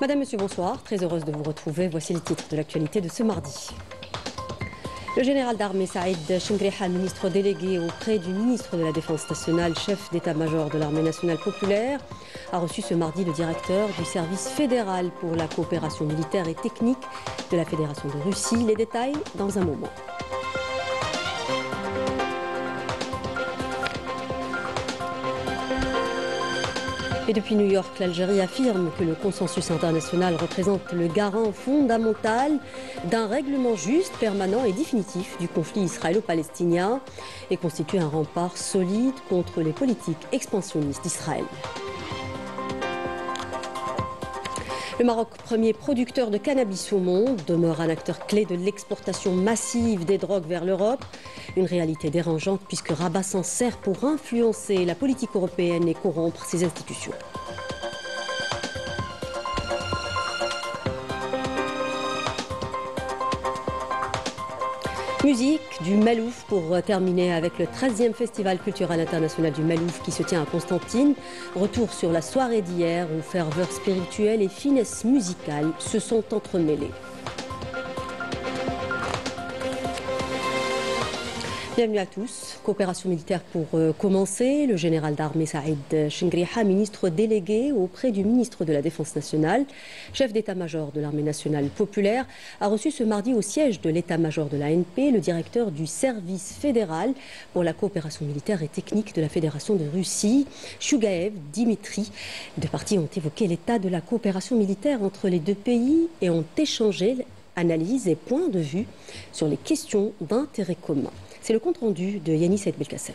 Madame, Monsieur, bonsoir. Très heureuse de vous retrouver. Voici les titres de l'actualité de ce mardi. Le général d'armée Saïd Chengriha, ministre délégué auprès du ministre de la Défense nationale, chef d'état-major de l'armée nationale populaire, a reçu ce mardi le directeur du service fédéral pour la coopération militaire et technique de la Fédération de Russie. Les détails dans un moment. Et depuis New York, l'Algérie affirme que le consensus international représente le garant fondamental d'un règlement juste, permanent et définitif du conflit israélo-palestinien et constitue un rempart solide contre les politiques expansionnistes d'Israël. Le Maroc, premier producteur de cannabis au monde, demeure un acteur clé de l'exportation massive des drogues vers l'Europe. Une réalité dérangeante puisque Rabat s'en sert pour influencer la politique européenne et corrompre ses institutions. Musique, du Malouf pour terminer avec le 13e Festival culturel international du Malouf qui se tient à Constantine. Retour sur la soirée d'hier où ferveur spirituelle et finesse musicale se sont entremêlées. Bienvenue à tous. Coopération militaire pour commencer. Le général d'armée Saïd Chengriha, ministre délégué auprès du ministre de la Défense nationale, chef d'état-major de l'armée nationale populaire, a reçu ce mardi au siège de l'état-major de l'ANP le directeur du service fédéral pour la coopération militaire et technique de la Fédération de Russie, Shugaev Dimitri. Les deux parties ont évoqué l'état de la coopération militaire entre les deux pays et ont échangé analyses et points de vue sur les questions d'intérêt commun. C'est le compte-rendu de Yanis Saïd Belkacem.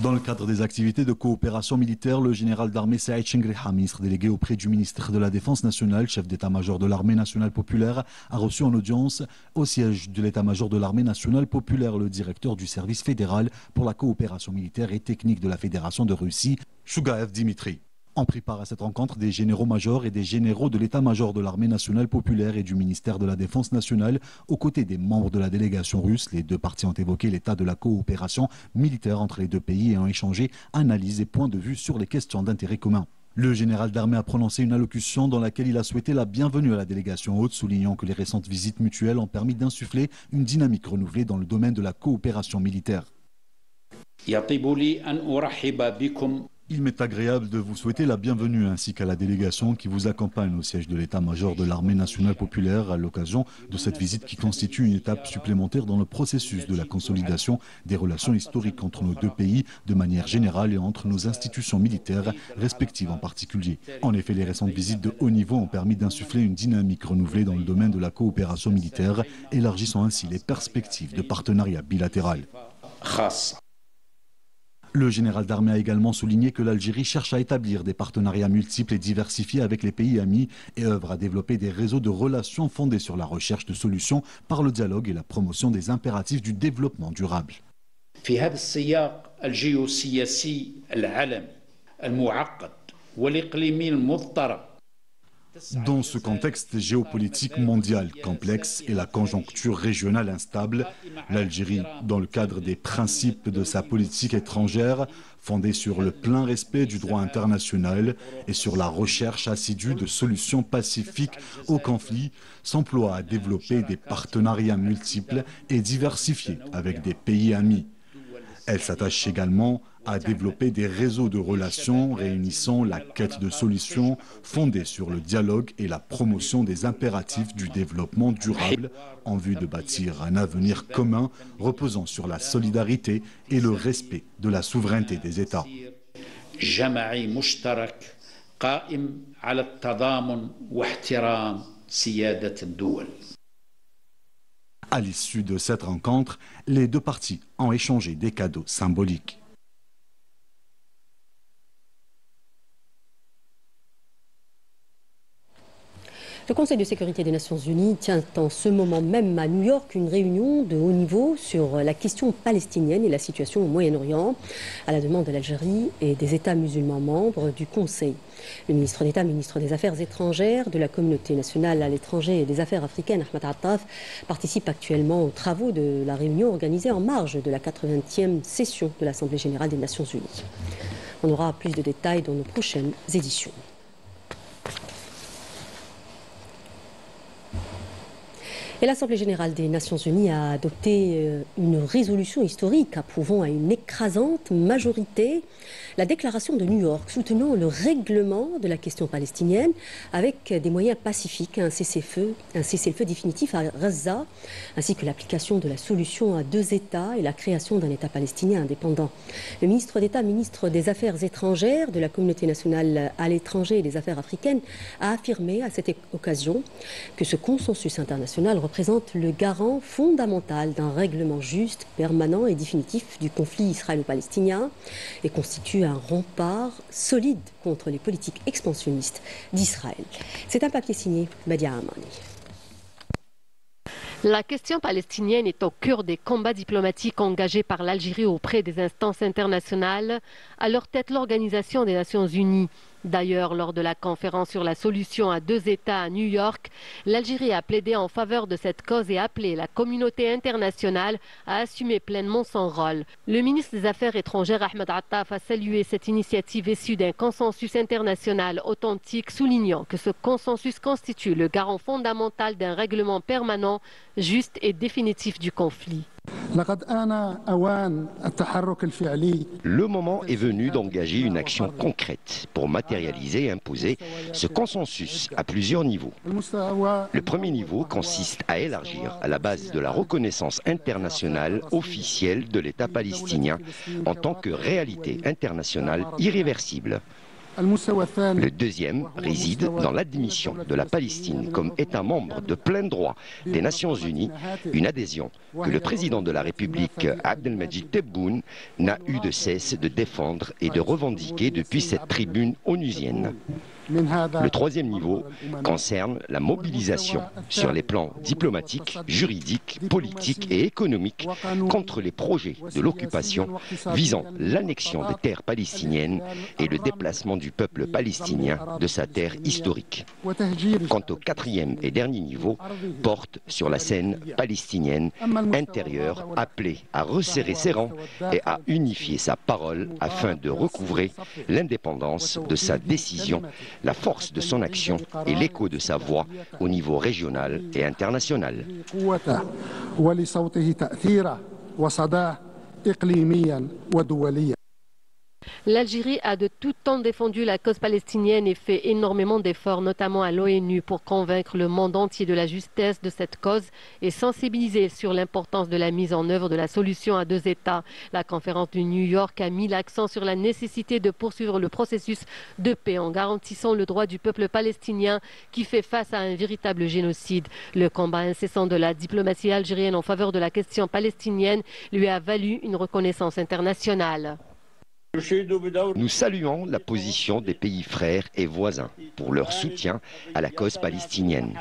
Dans le cadre des activités de coopération militaire, le général d'armée Saïd Chengriha, ministre délégué auprès du ministre de la Défense nationale, chef d'état-major de l'armée nationale populaire, a reçu en audience au siège de l'état-major de l'armée nationale populaire le directeur du service fédéral pour la coopération militaire et technique de la Fédération de Russie, Shugaev Dimitri. En pris part à cette rencontre des généraux-majors et des généraux de l'état-major de l'armée nationale populaire et du ministère de la Défense nationale, aux côtés des membres de la délégation russe. Les deux parties ont évoqué l'état de la coopération militaire entre les deux pays et ont échangé analyses et points de vue sur les questions d'intérêt commun. Le général d'armée a prononcé une allocution dans laquelle il a souhaité la bienvenue à la délégation haute, soulignant que les récentes visites mutuelles ont permis d'insuffler une dynamique renouvelée dans le domaine de la coopération militaire. Il m'est agréable de vous souhaiter la bienvenue ainsi qu'à la délégation qui vous accompagne au siège de l'état-major de l'armée nationale populaire à l'occasion de cette visite qui constitue une étape supplémentaire dans le processus de la consolidation des relations historiques entre nos deux pays de manière générale et entre nos institutions militaires respectives en particulier. En effet, les récentes visites de haut niveau ont permis d'insuffler une dynamique renouvelée dans le domaine de la coopération militaire, élargissant ainsi les perspectives de partenariat bilatéral. Le général d'armée a également souligné que l'Algérie cherche à établir des partenariats multiples et diversifiés avec les pays amis et œuvre à développer des réseaux de relations fondés sur la recherche de solutions par le dialogue et la promotion des impératifs du développement durable. Dans ce contexte géopolitique mondial complexe et la conjoncture régionale instable, l'Algérie, dans le cadre des principes de sa politique étrangère, fondée sur le plein respect du droit international et sur la recherche assidue de solutions pacifiques aux conflits, s'emploie à développer des partenariats multiples et diversifiés avec des pays amis. Elle s'attache également à développer des réseaux de relations réunissant la quête de solutions fondées sur le dialogue et la promotion des impératifs du développement durable en vue de bâtir un avenir commun reposant sur la solidarité et le respect de la souveraineté des États. À l'issue de cette rencontre, les deux parties ont échangé des cadeaux symboliques. Le Conseil de sécurité des Nations Unies tient en ce moment même à New York une réunion de haut niveau sur la question palestinienne et la situation au Moyen-Orient, à la demande de l'Algérie et des États musulmans membres du Conseil. Le ministre d'État, ministre des Affaires étrangères, de la communauté nationale à l'étranger et des Affaires africaines, Ahmed Attaf, participe actuellement aux travaux de la réunion organisée en marge de la 80e session de l'Assemblée générale des Nations Unies. On aura plus de détails dans nos prochaines éditions. Et l'Assemblée générale des Nations Unies a adopté une résolution historique approuvant à une écrasante majorité la déclaration de New York soutenant le règlement de la question palestinienne avec des moyens pacifiques, un cessez-le-feu définitif à Gaza, ainsi que l'application de la solution à 2 États et la création d'un État palestinien indépendant. Le ministre d'État, ministre des Affaires étrangères de la communauté nationale à l'étranger et des Affaires africaines, a affirmé à cette occasion que ce consensus international représente le garant fondamental d'un règlement juste, permanent et définitif du conflit israélo-palestinien et constitue un rempart solide contre les politiques expansionnistes d'Israël. C'est un papier signé Badia Amani. La question palestinienne est au cœur des combats diplomatiques engagés par l'Algérie auprès des instances internationales, à leur tête l'Organisation des Nations Unies. D'ailleurs, lors de la conférence sur la solution à 2 États à New York, l'Algérie a plaidé en faveur de cette cause et appelé la communauté internationale à assumer pleinement son rôle. Le ministre des Affaires étrangères Ahmed Attaf a salué cette initiative issue d'un consensus international authentique, soulignant que ce consensus constitue le garant fondamental d'un règlement permanent, juste et définitif du conflit. Le moment est venu d'engager une action concrète pour matérialiser et imposer ce consensus à plusieurs niveaux. Le premier niveau consiste à élargir à la base de la reconnaissance internationale officielle de l'État palestinien en tant que réalité internationale irréversible. Le deuxième réside dans l'admission de la Palestine comme État membre de plein droit des Nations Unies, une adhésion que le président de la République, Abdelmadjid Tebboune, n'a eu de cesse de défendre et de revendiquer depuis cette tribune onusienne. Le troisième niveau concerne la mobilisation sur les plans diplomatiques, juridiques, politiques et économiques contre les projets de l'occupation visant l'annexion des terres palestiniennes et le déplacement du peuple palestinien de sa terre historique. Quant au quatrième et dernier niveau, porte sur la scène palestinienne intérieure appelée à resserrer ses rangs et à unifier sa parole afin de recouvrer l'indépendance de sa décision, la force de son action et l'écho de sa voix au niveau régional et international. L'Algérie a de tout temps défendu la cause palestinienne et fait énormément d'efforts, notamment à l'ONU, pour convaincre le monde entier de la justesse de cette cause et sensibiliser sur l'importance de la mise en œuvre de la solution à 2 États. La conférence de New York a mis l'accent sur la nécessité de poursuivre le processus de paix en garantissant le droit du peuple palestinien qui fait face à un véritable génocide. Le combat incessant de la diplomatie algérienne en faveur de la question palestinienne lui a valu une reconnaissance internationale. Nous saluons la position des pays frères et voisins pour leur soutien à la cause palestinienne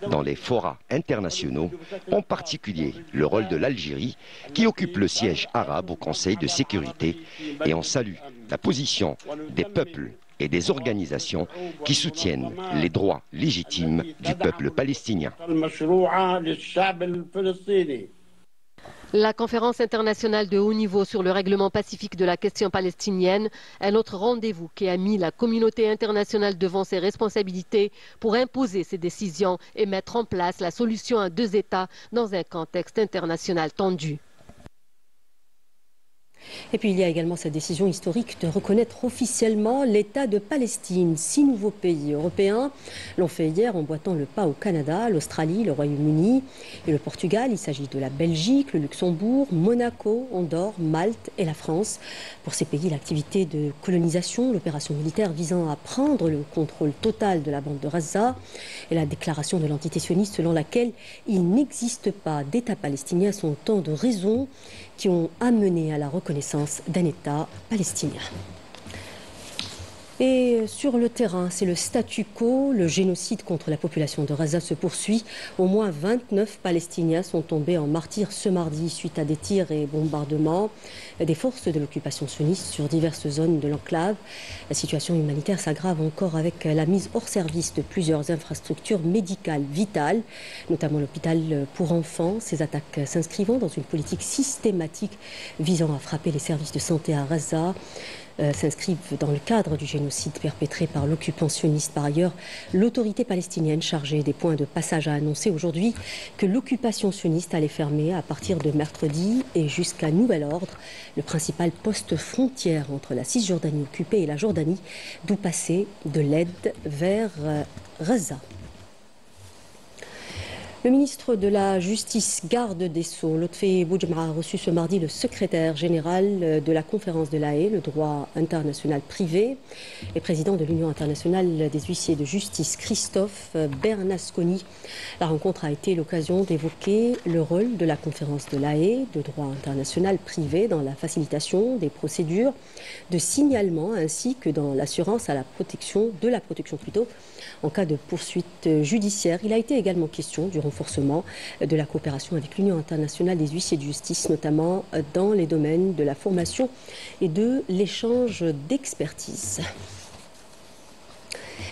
dans les forats internationaux, en particulier le rôle de l'Algérie qui occupe le siège arabe au Conseil de sécurité, et on salue la position des peuples et des organisations qui soutiennent les droits légitimes du peuple palestinien. La conférence internationale de haut niveau sur le règlement pacifique de la question palestinienne, un autre rendez-vous qui a mis la communauté internationale devant ses responsabilités pour imposer ses décisions et mettre en place la solution à 2 États dans un contexte international tendu. Et puis il y a également cette décision historique de reconnaître officiellement l'État de Palestine. 6 nouveaux pays européens l'ont fait hier en boitant le pas au Canada, l'Australie, le Royaume-Uni et le Portugal. Il s'agit de la Belgique, le Luxembourg, Monaco, Andorre, Malte et la France. Pour ces pays, l'activité de colonisation, l'opération militaire visant à prendre le contrôle total de la bande de Gaza et la déclaration de l'entité sioniste selon laquelle il n'existe pas d'État palestinien sont autant de raisons qui ont amené à la reconnaissance d'un État palestinien. Et sur le terrain, c'est le statu quo. Le génocide contre la population de Gaza se poursuit. Au moins 29 Palestiniens sont tombés en martyrs ce mardi suite à des tirs et bombardements des forces de l'occupation sioniste sur diverses zones de l'enclave. La situation humanitaire s'aggrave encore avec la mise hors service de plusieurs infrastructures médicales vitales, notamment l'hôpital pour enfants. Ces attaques s'inscrivant dans une politique systématique visant à frapper les services de santé à Gaza. s'inscrivent dans le cadre du génocide perpétré par l'occupant sioniste. Par ailleurs, l'autorité palestinienne chargée des points de passage a annoncé aujourd'hui que l'occupation sioniste allait fermer à partir de mercredi et jusqu'à nouvel ordre le principal poste frontière entre la Cisjordanie occupée et la Jordanie, d'où passer de l'aide vers Gaza. Le ministre de la Justice, garde des Sceaux, Lotfi Boudjma, a reçu ce mardi le secrétaire général de la conférence de La Haye, le droit international privé, et président de l'Union internationale des huissiers de justice, Christophe Bernasconi. La rencontre a été l'occasion d'évoquer le rôle de la conférence de La Haye, de droit international privé, dans la facilitation des procédures de signalement ainsi que dans l'assurance à la protection, en cas de poursuite judiciaire. Il a été également question du renforcement de la coopération avec l'Union internationale des huissiers de justice, notamment dans les domaines de la formation et de l'échange d'expertise.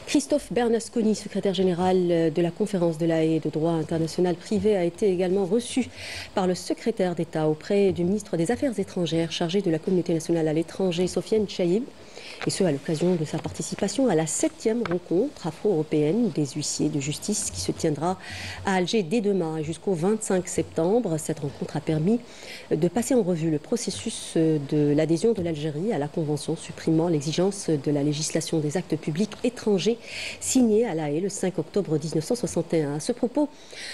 Christophe Bernasconi, secrétaire général de la conférence de La Haye de droit international privé, a été également reçu par le secrétaire d'État auprès du ministre des Affaires étrangères chargé de la communauté nationale à l'étranger, Sofiane Chaïb, et ce à l'occasion de sa participation à la 7e rencontre afro-européenne des huissiers de justice qui se tiendra à Alger dès demain et jusqu'au 25 septembre. Cette rencontre a permis de passer en revue le processus de l'adhésion de l'Algérie à la Convention supprimant l'exigence de la législation des actes publics étrangers signée à La Haye le 5 octobre 1961. À ce propos,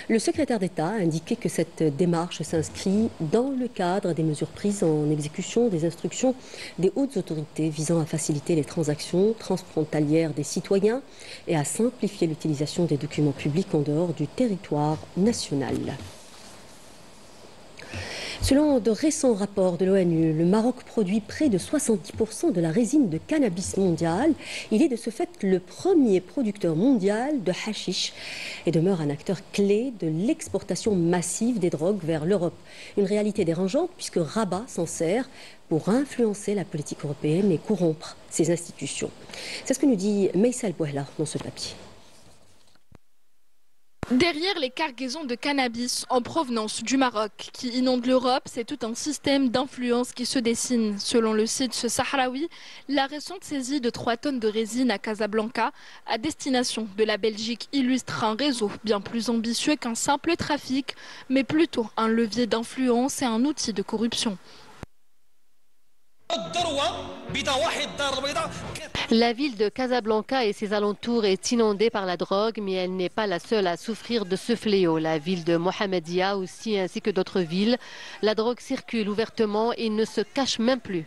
le secrétaire d'État a indiqué que cette démarche s'inscrit dans le cadre des mesures prises en exécution des instructions des hautes autorités visant à faciliter les transactions transfrontalières des citoyens et à simplifier l'utilisation des documents publics en dehors du territoire national. Selon de récents rapports de l'ONU, le Maroc produit près de 70% de la résine de cannabis mondiale. Il est de ce fait le premier producteur mondial de hashish et demeure un acteur clé de l'exportation massive des drogues vers l'Europe. Une réalité dérangeante puisque Rabat s'en sert pour influencer la politique européenne et corrompre ses institutions. C'est ce que nous dit Meissa El-Bouhla dans ce papier. Derrière les cargaisons de cannabis en provenance du Maroc qui inondent l'Europe, c'est tout un système d'influence qui se dessine. Selon le site Sahraoui, la récente saisie de 3 tonnes de résine à Casablanca à destination de la Belgique illustre un réseau bien plus ambitieux qu'un simple trafic, mais plutôt un levier d'influence et un outil de corruption. La ville de Casablanca et ses alentours est inondée par la drogue, mais elle n'est pas la seule à souffrir de ce fléau. La ville de Mohammedia aussi, ainsi que d'autres villes. La drogue circule ouvertement et ne se cache même plus.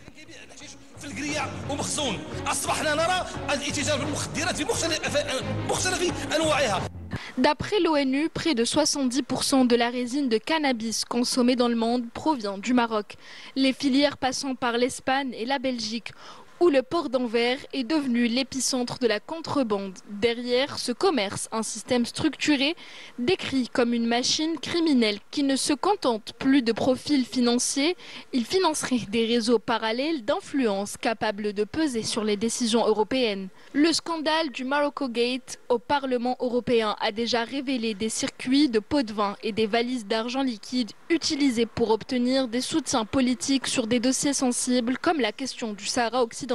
D'après l'ONU, près de 70% de la résine de cannabis consommée dans le monde provient du Maroc. Les filières passant par l'Espagne et la Belgique, où le port d'Anvers est devenu l'épicentre de la contrebande. Derrière ce commerce, un système structuré décrit comme une machine criminelle qui ne se contente plus de profils financiers. Il financerait des réseaux parallèles d'influence capables de peser sur les décisions européennes. Le scandale du Morocco Gate au Parlement européen a déjà révélé des circuits de pots de vin et des valises d'argent liquide utilisés pour obtenir des soutiens politiques sur des dossiers sensibles comme la question du Sahara occidental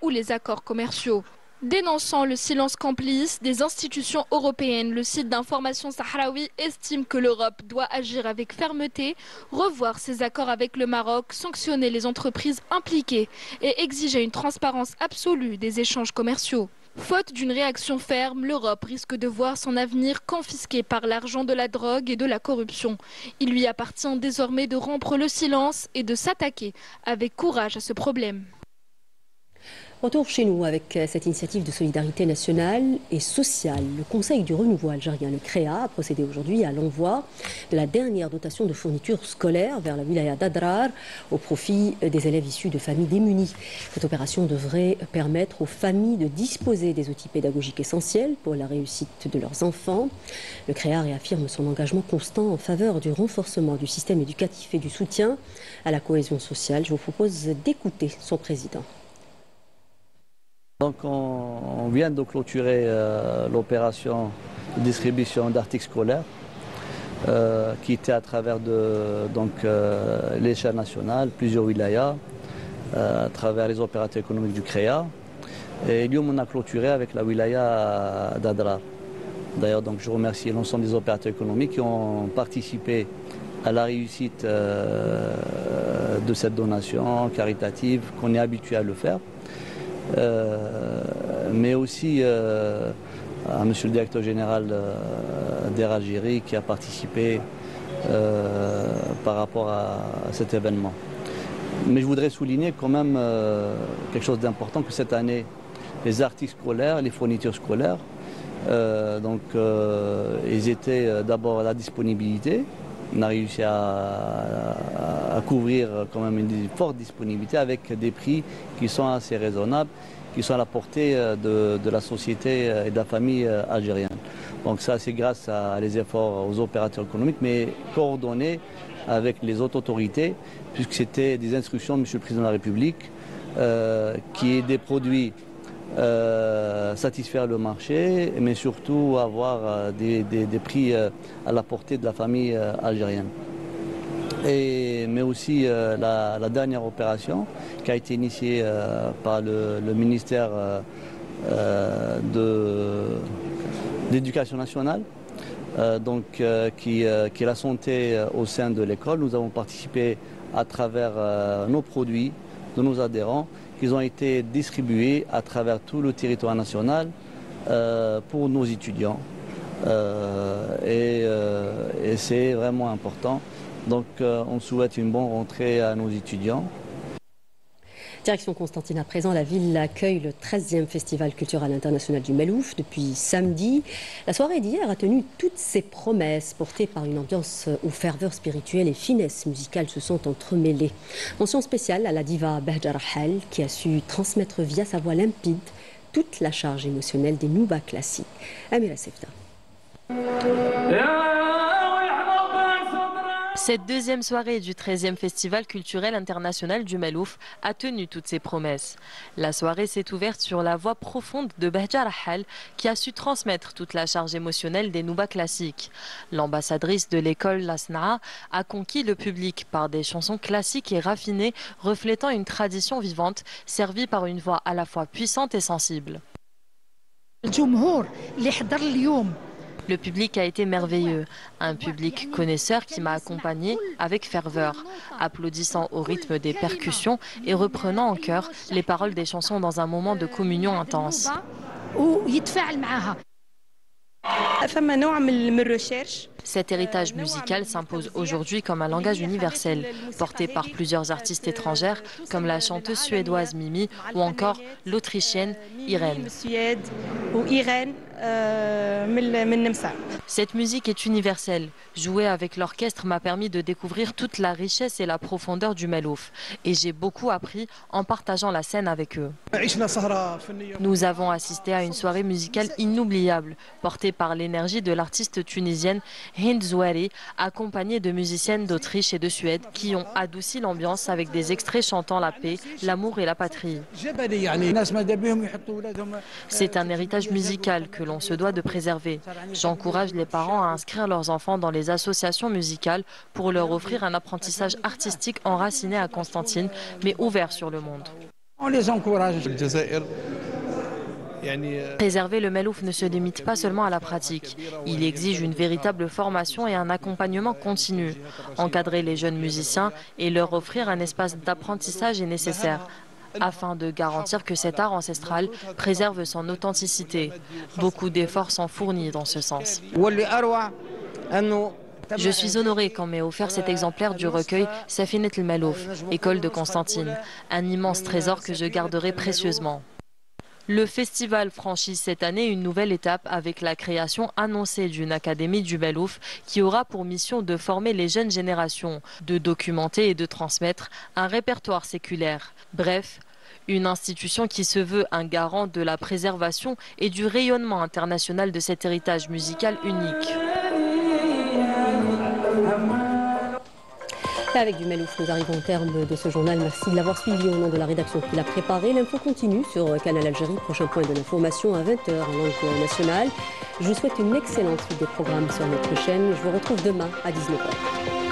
ou les accords commerciaux. Dénonçant le silence complice des institutions européennes, le site d'information Sahraoui estime que l'Europe doit agir avec fermeté, revoir ses accords avec le Maroc, sanctionner les entreprises impliquées et exiger une transparence absolue des échanges commerciaux. Faute d'une réaction ferme, l'Europe risque de voir son avenir confisqué par l'argent de la drogue et de la corruption. Il lui appartient désormais de rompre le silence et de s'attaquer avec courage à ce problème. Retour chez nous avec cette initiative de solidarité nationale et sociale. Le Conseil du renouveau algérien, le CREA, a procédé aujourd'hui à l'envoi de la dernière dotation de fournitures scolaires vers la wilaya d'Adrar au profit des élèves issus de familles démunies. Cette opération devrait permettre aux familles de disposer des outils pédagogiques essentiels pour la réussite de leurs enfants. Le CREA réaffirme son engagement constant en faveur du renforcement du système éducatif et du soutien à la cohésion sociale. Je vous propose d'écouter son président. Donc on vient de clôturer l'opération de distribution d'articles scolaires qui était à travers l'échelle nationale, plusieurs wilayas, à travers les opérateurs économiques du CREA. Et Lyon, on a clôturé avec la wilaya d'Adrar. D'ailleurs, donc, je remercie l'ensemble des opérateurs économiques qui ont participé à la réussite de cette donation caritative, qu'on est habitué à le faire. Mais aussi à monsieur le directeur général d'Air Algérie qui a participé par rapport à cet événement. Mais je voudrais souligner quand même quelque chose d'important, que cette année, les articles scolaires, les fournitures scolaires, ils étaient d'abord à la disponibilité. On a réussi à couvrir quand même une forte disponibilité avec des prix qui sont assez raisonnables, qui sont à la portée de la société et de la famille algérienne. Donc ça, c'est grâce à les efforts aux opérateurs économiques, mais coordonnés avec les autres autorités, puisque c'était des instructions de M. le Président de la République, qui est des produits satisfaire le marché, mais surtout avoir des prix à la portée de la famille algérienne. Mais aussi la dernière opération qui a été initiée par le ministère de l'Éducation nationale, qui est la santé au sein de l'école. Nous avons participé à travers nos produits de nos adhérents, qui ont été distribués à travers tout le territoire national pour nos étudiants. Et c'est vraiment important. Donc on souhaite une bonne rentrée à nos étudiants. Direction Constantine à présent, la ville accueille le 13e Festival culturel international du Mellouf depuis samedi. La soirée d'hier a tenu toutes ses promesses, portées par une ambiance où ferveur spirituelle et finesse musicale se sont entremêlées. Mention spéciale à la diva Bahja Rahal qui a su transmettre via sa voix limpide toute la charge émotionnelle des noubas classiques. Amira Sefta. Cette deuxième soirée du 13e Festival culturel international du Mellouf a tenu toutes ses promesses. La soirée s'est ouverte sur la voix profonde de Bahja Rahal qui a su transmettre toute la charge émotionnelle des noubas classiques. L'ambassadrice de l'école Lasnaa a conquis le public par des chansons classiques et raffinées reflétant une tradition vivante servie par une voix à la fois puissante et sensible. Le public a été merveilleux, un public connaisseur qui m'a accompagné avec ferveur, applaudissant au rythme des percussions et reprenant en chœur les paroles des chansons dans un moment de communion intense. Cet héritage musical s'impose aujourd'hui comme un langage universel, porté par plusieurs artistes étrangères comme la chanteuse suédoise Mimi ou encore l'autrichienne Irène. Cette musique est universelle. Jouer avec l'orchestre m'a permis de découvrir toute la richesse et la profondeur du Mellouf. Et j'ai beaucoup appris en partageant la scène avec eux. Nous avons assisté à une soirée musicale inoubliable, portée par l'énergie de l'artiste tunisienne Hind Zouari, accompagnée de musiciennes d'Autriche et de Suède qui ont adouci l'ambiance avec des extraits chantant la paix, l'amour et la patrie. C'est un héritage musical que l'on se doit de préserver. J'encourage les parents à inscrire leurs enfants dans les associations musicales pour leur offrir un apprentissage artistique enraciné à Constantine, mais ouvert sur le monde. On les encourage. Préserver le Mellouf ne se limite pas seulement à la pratique. Il exige une véritable formation et un accompagnement continu. Encadrer les jeunes musiciens et leur offrir un espace d'apprentissage est nécessaire, afin de garantir que cet art ancestral préserve son authenticité. Beaucoup d'efforts sont fournis dans ce sens. Je suis honoré qu'on m'ait offert cet exemplaire du recueil Safinet el Mellouf, école de Constantine, un immense trésor que je garderai précieusement. Le festival franchit cette année une nouvelle étape avec la création annoncée d'une académie du Mellouf qui aura pour mission de former les jeunes générations, de documenter et de transmettre un répertoire séculaire. Bref, une institution qui se veut un garant de la préservation et du rayonnement international de cet héritage musical unique. Avec du Mellouf, nous arrivons au terme de ce journal. Merci de l'avoir suivi au nom de la rédaction qui l'a préparé. L'info continue sur Canal Algérie. Prochain point de l'information à 20h en langue nationale. Je vous souhaite une excellente suite des programmes sur notre chaîne. Je vous retrouve demain à 19h.